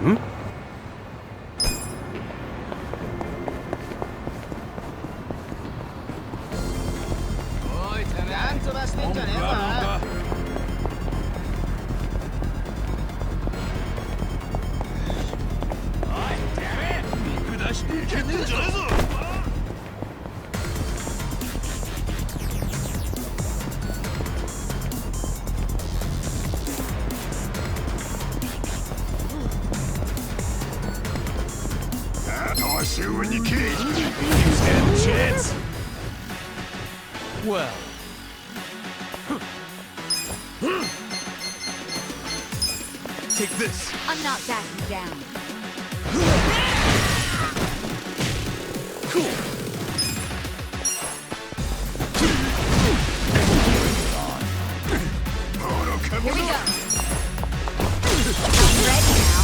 Hmm? When you cage, you stand a chance. Well. Take this. I'm not backing down. Cool. Here we go. I'm ready now.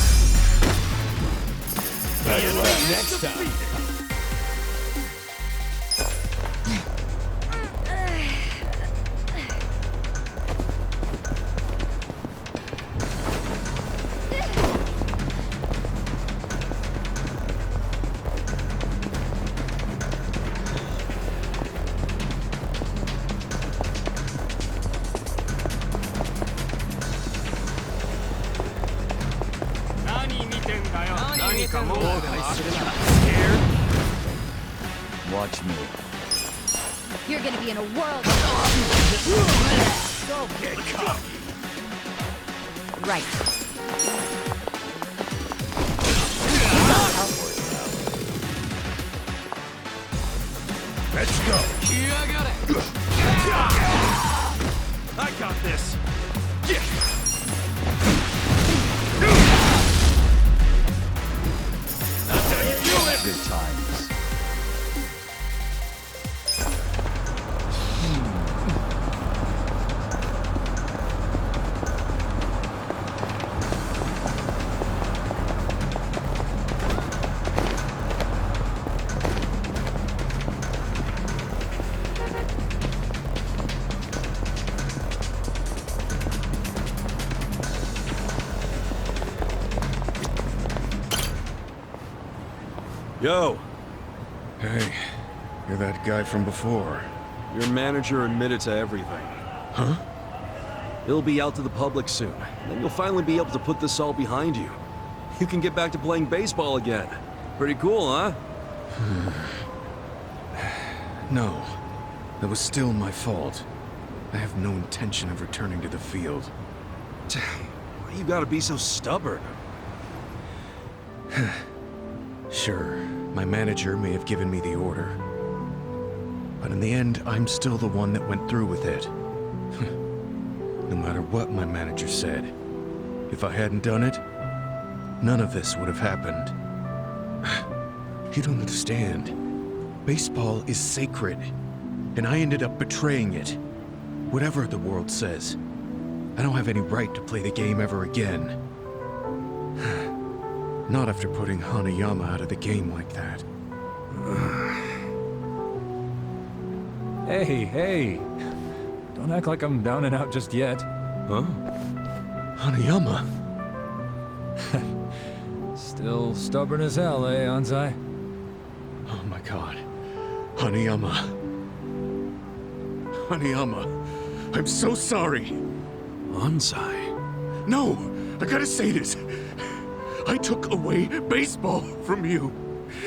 Better luck next time. Scared? Watch me. You're gonna be in a world. Don't get cocky. Right. Let's go. I got this. Good times. Yo, Hey, you're that guy from before. your manager admitted to everything. Huh? He'll be out to the public soon. Then you'll finally be able to put this all behind you. You can get back to playing baseball again. Pretty cool, huh? No, that was still my fault. I have no intention of returning to the field. Why you gotta be so stubborn? Sure, my manager may have given me the order. But in the end, I'm still the one that went through with it. No matter what my manager said, if I hadn't done it, none of this would have happened. You don't understand. Baseball is sacred, and I ended up betraying it. Whatever the world says, I don't have any right to play the game ever again. Not after putting Hanayama out of the game like that. Hey. Don't act like I'm down and out just yet. Huh? Hanayama? Still stubborn as hell, eh, Anzai? Oh my god. Hanayama. Hanayama. I'm so sorry. Anzai? No! I gotta say this. I took away baseball from you.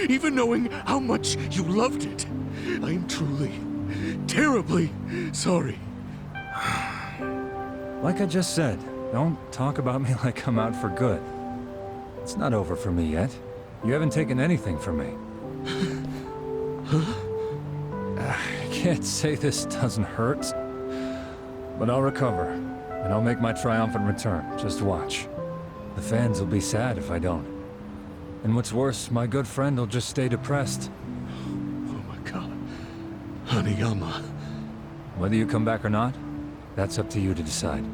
Even knowing how much you loved it. I'm truly, terribly sorry. Like I just said, don't talk about me like I'm out for good. It's not over for me yet. You haven't taken anything from me. I can't say this doesn't hurt, but I'll recover, and I'll make my triumphant return. Just watch. The fans will be sad if I don't. And what's worse, my good friend will just stay depressed. Oh my god. Hanayama. Whether you come back or not, that's up to you to decide.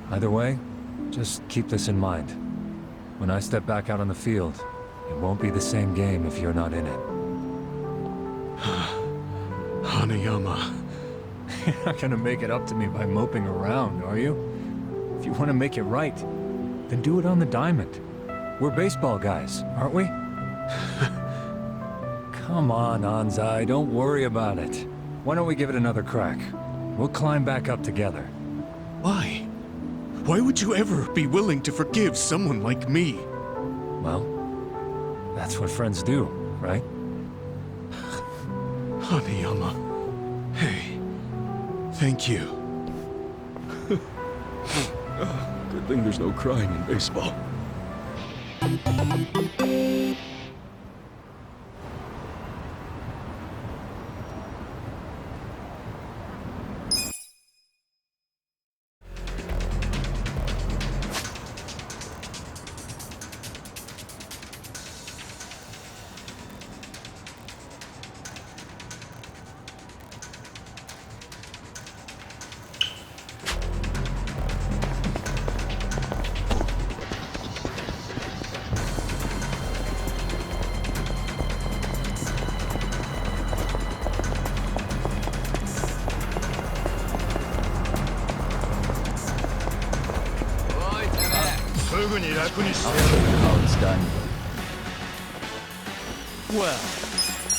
Either way, just keep this in mind. When I step back out on the field, it won't be the same game if you're not in it. Hanayama. You're not gonna make it up to me by moping around, are you? If you want to make it right, then do it on the diamond. We're baseball guys, aren't we? Come on, Anzai, don't worry about it. Why don't we give it another crack? We'll climb back up together. Why? Why would you ever be willing to forgive someone like me? Well, that's what friends do, right? Hanayama. Hey. Thank you. Good thing there's no crying in baseball. How it's done. Well,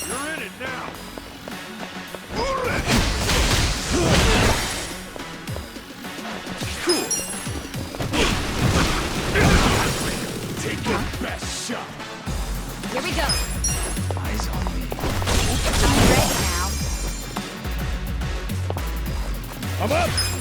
You're in it now. take your best shot. Here we go. Eyes on me. I'm ready now. I'm up.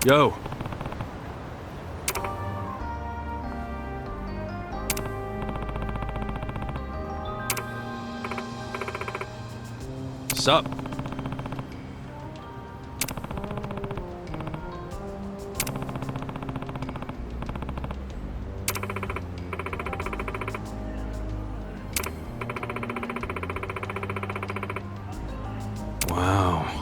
Yo. Sup? Wow.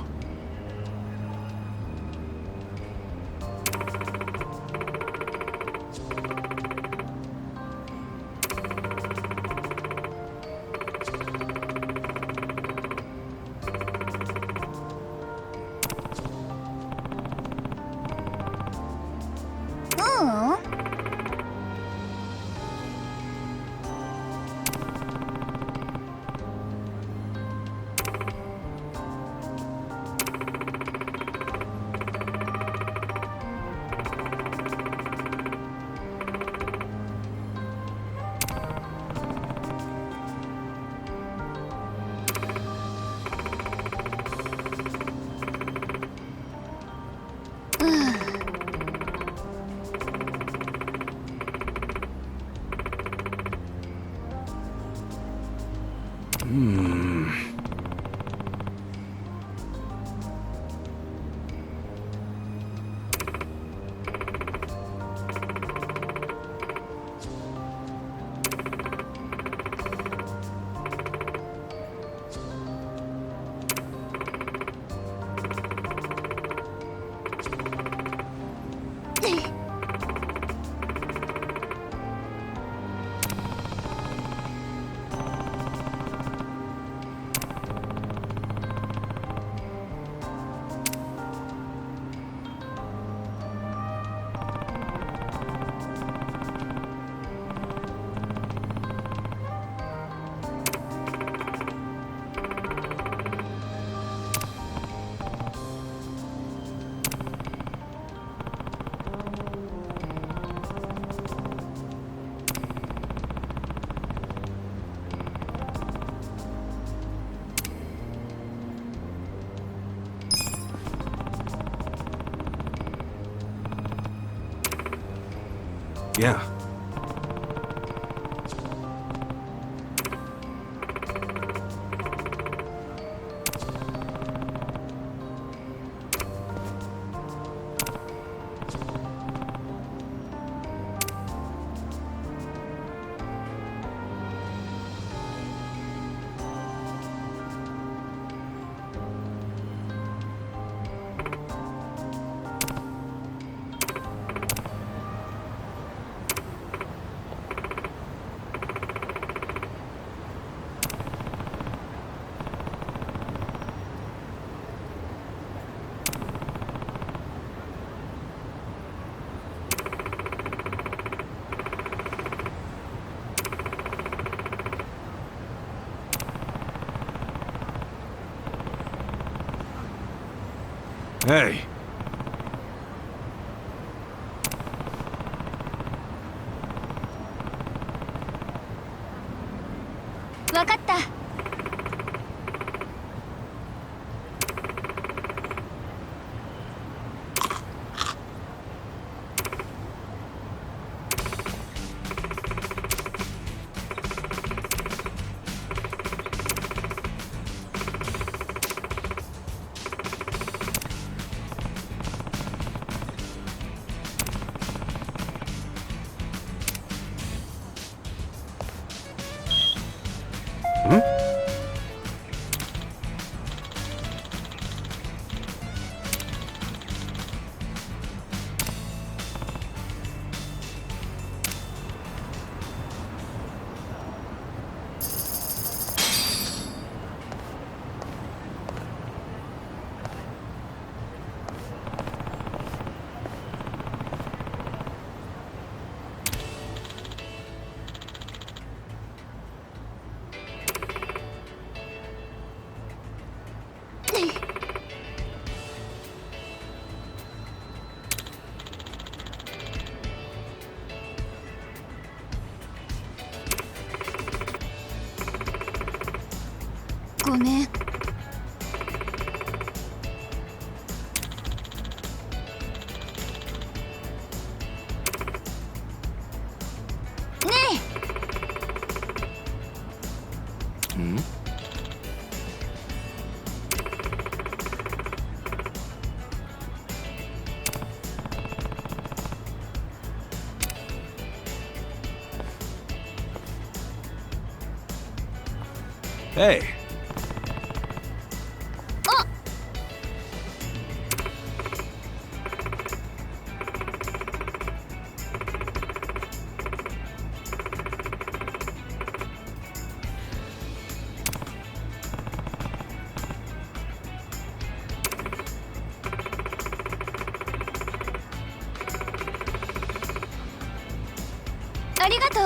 Yeah. Hey. わかった。ごめん。Hey. ありがとう。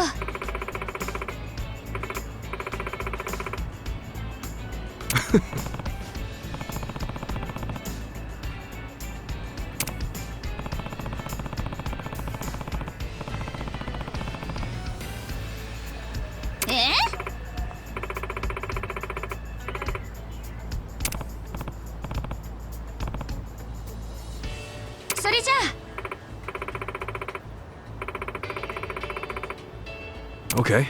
それじゃあ。Okay.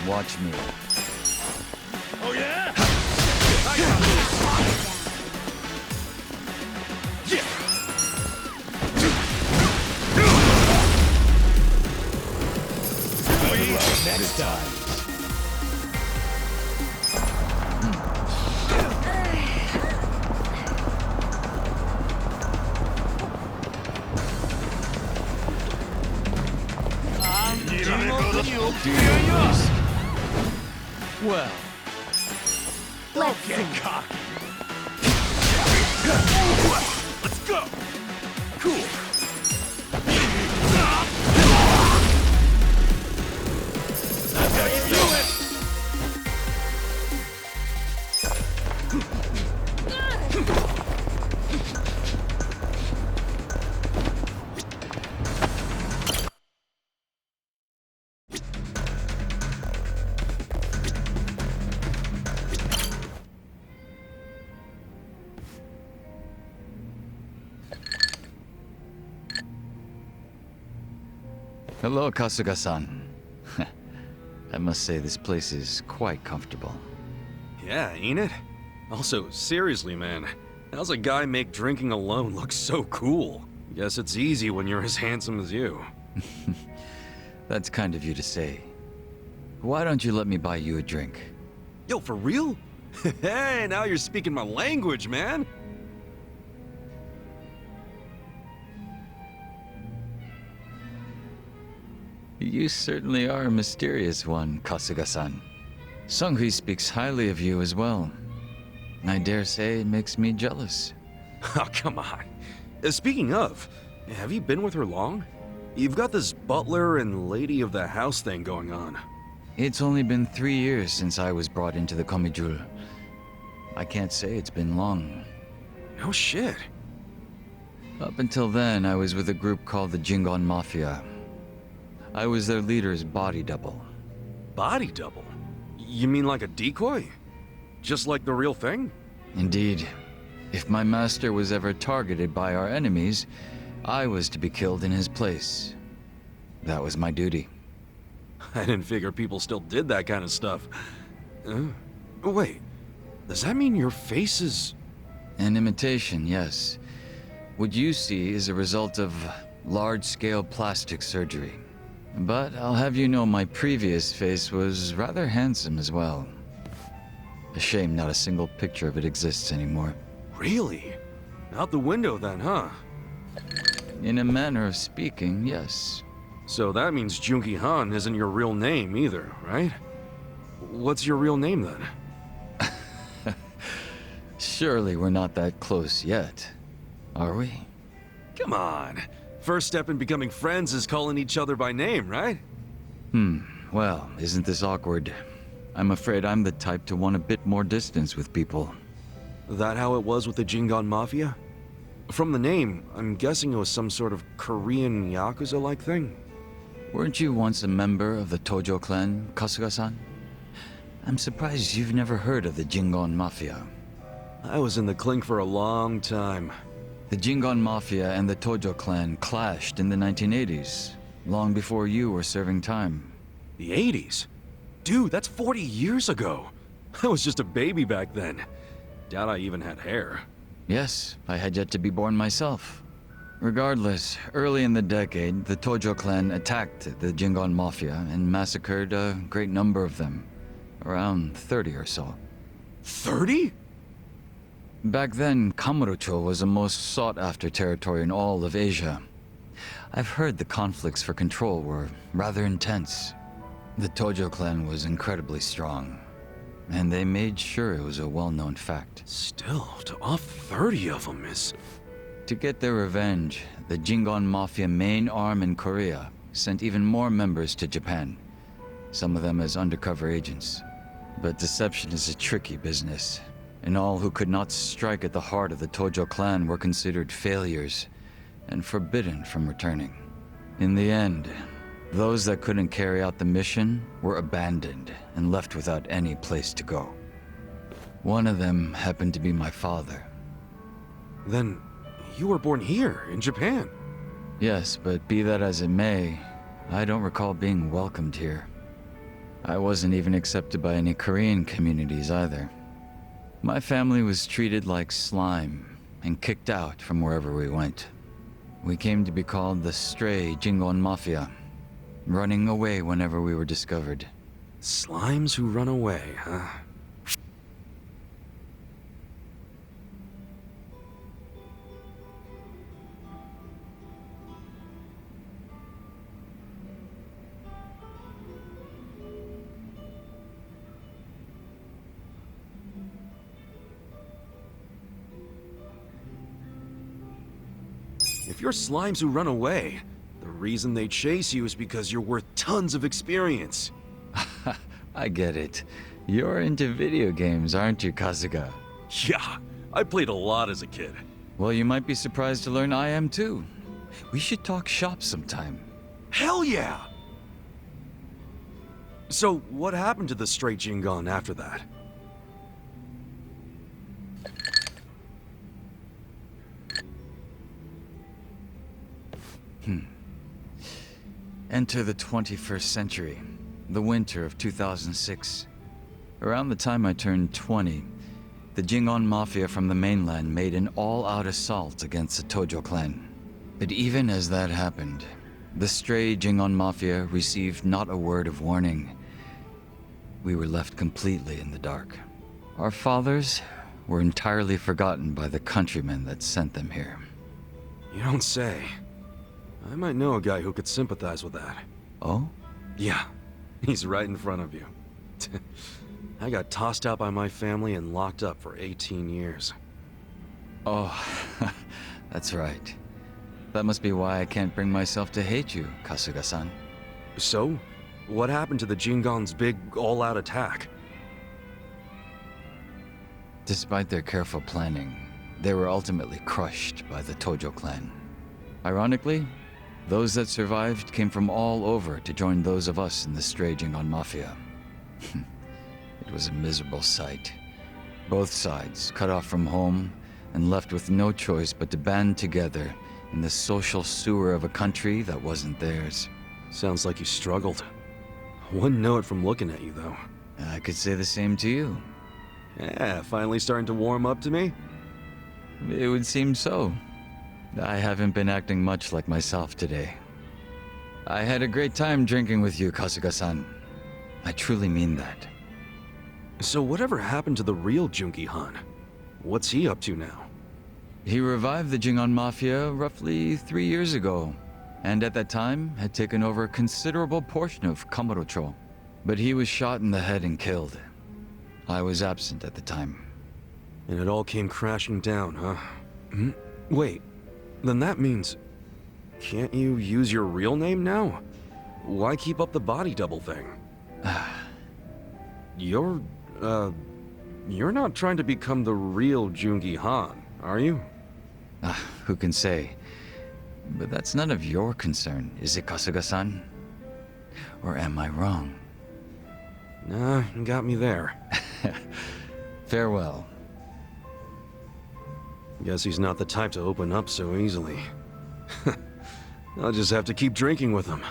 Watch me. Oh yeah? Next time. Well, Let's see. Cocky. Let's go. Cool. Let's do it. hello, Kasuga-san. I must say this place is quite comfortable. Yeah, ain't it? Also, seriously, man, how's a guy make drinking alone look so cool? Guess it's easy when you're as handsome as you. That's kind of you to say. Why don't you let me buy you a drink? Yo, for real? Hey, now you're speaking my language, man. You certainly are a mysterious one, Kasuga-san. Sunghui speaks highly of you as well. I dare say it makes me jealous. Oh, come on. Speaking of, have you been with her long? You've got this butler and lady of the house thing going on. It's only been 3 years since I was brought into the Komijul. I can't say it's been long. No shit. Up until then, I was with a group called the Jingon Mafia. I was their leader's body double. Body double? You mean like a decoy? Just like the real thing? Indeed. If my master was ever targeted by our enemies, I was to be killed in his place. That was my duty. I didn't figure people still did that kind of stuff. Wait, does that mean your face is... An imitation, yes. What you see is a result of large-scale plastic surgery. But I'll have you know my previous face was rather handsome as well. A shame not a single picture of it exists anymore. Really? Out the window then, huh? In a manner of speaking, yes. So that means Junki Han isn't your real name either, right? What's your real name then? Surely we're not that close yet, are we? Come on. First step in becoming friends is calling each other by name, right? Well, isn't this awkward? I'm afraid I'm the type to want a bit more distance with people. That how it was with the Jingon Mafia? From the name, I'm guessing it was some sort of Korean Yakuza-like thing? Weren't you once a member of the Tojo clan, Kasuga-san? I'm surprised you've never heard of the Jingon Mafia. I was in the clink for a long time. The Jingon Mafia and the Tojo clan clashed in the 1980s, long before you were serving time. The 80s? Dude, that's 40 years ago. I was just a baby back then. Doubt I even had hair. Yes, I had yet to be born myself. Regardless, early in the decade, the Tojo clan attacked the Jingon Mafia and massacred a great number of them. Around 30 or so. 30? Back then, Kamurocho was the most sought-after territory in all of Asia. I've heard the conflicts for control were rather intense. The Tojo clan was incredibly strong, and they made sure it was a well-known fact. Still, to off 30 of them is... To get their revenge, the Jingon Mafia main arm in Korea sent even more members to Japan, some of them as undercover agents. But deception is a tricky business, and all who could not strike at the heart of the Tojo clan were considered failures and forbidden from returning. In the end, those that couldn't carry out the mission were abandoned and left without any place to go. One of them happened to be my father. Then, you were born here, in Japan. Yes, but be that as it may, I don't recall being welcomed here. I wasn't even accepted by any Korean communities either. My family was treated like slime and kicked out from wherever we went. We came to be called the Stray Jingon Mafia, running away whenever we were discovered. Slimes who run away, huh? If you're slimes who run away, the reason they chase you is because you're worth tons of experience. I get it. You're into video games, aren't you, Kasuga? Yeah, I played a lot as a kid. Well, you might be surprised to learn I am too. We should talk shop sometime. Hell yeah! So, what happened to the Stray Jingon after that? Enter the 21st century, the winter of 2006. Around the time I turned 20, the Jingon Mafia from the mainland made an all-out assault against the Tojo clan. But even as that happened, the stray Jingon Mafia received not a word of warning. We were left completely in the dark. Our fathers were entirely forgotten by the countrymen that sent them here. You don't say. I might know a guy who could sympathize with that. Oh? Yeah, he's right in front of you. I got tossed out by my family and locked up for 18 years. Oh, that's right. That must be why I can't bring myself to hate you, Kasuga-san. So, what happened to the Jingon's big all-out attack? Despite their careful planning, they were ultimately crushed by the Tojo clan. Ironically, those that survived came from all over to join those of us in the stray Jingon Mafia. It was a miserable sight. Both sides cut off from home and left with no choice but to band together in the social sewer of a country that wasn't theirs. Sounds like you struggled. Wouldn't know it from looking at you, though. I could say the same to you. Yeah, finally starting to warm up to me? It would seem so. I haven't been acting much like myself today. I had a great time drinking with you, Kasuga-san. I truly mean that. So whatever happened to the real Junki Han? What's he up to now? He revived the Jingon Mafia roughly 3 years ago, and at that time had taken over a considerable portion of Kamurocho. But he was shot in the head and killed. I was absent at the time. And it all came crashing down, huh? Wait, then that means... Can't you use your real name now? Why keep up the body double thing? You're not trying to become the real Jungi Han, are you? Who can say? But that's none of your concern, is it, Kasuga-san? Or am I wrong? Nah, you got me there. Farewell. Guess he's not the type to open up so easily. I'll just have to keep drinking with him.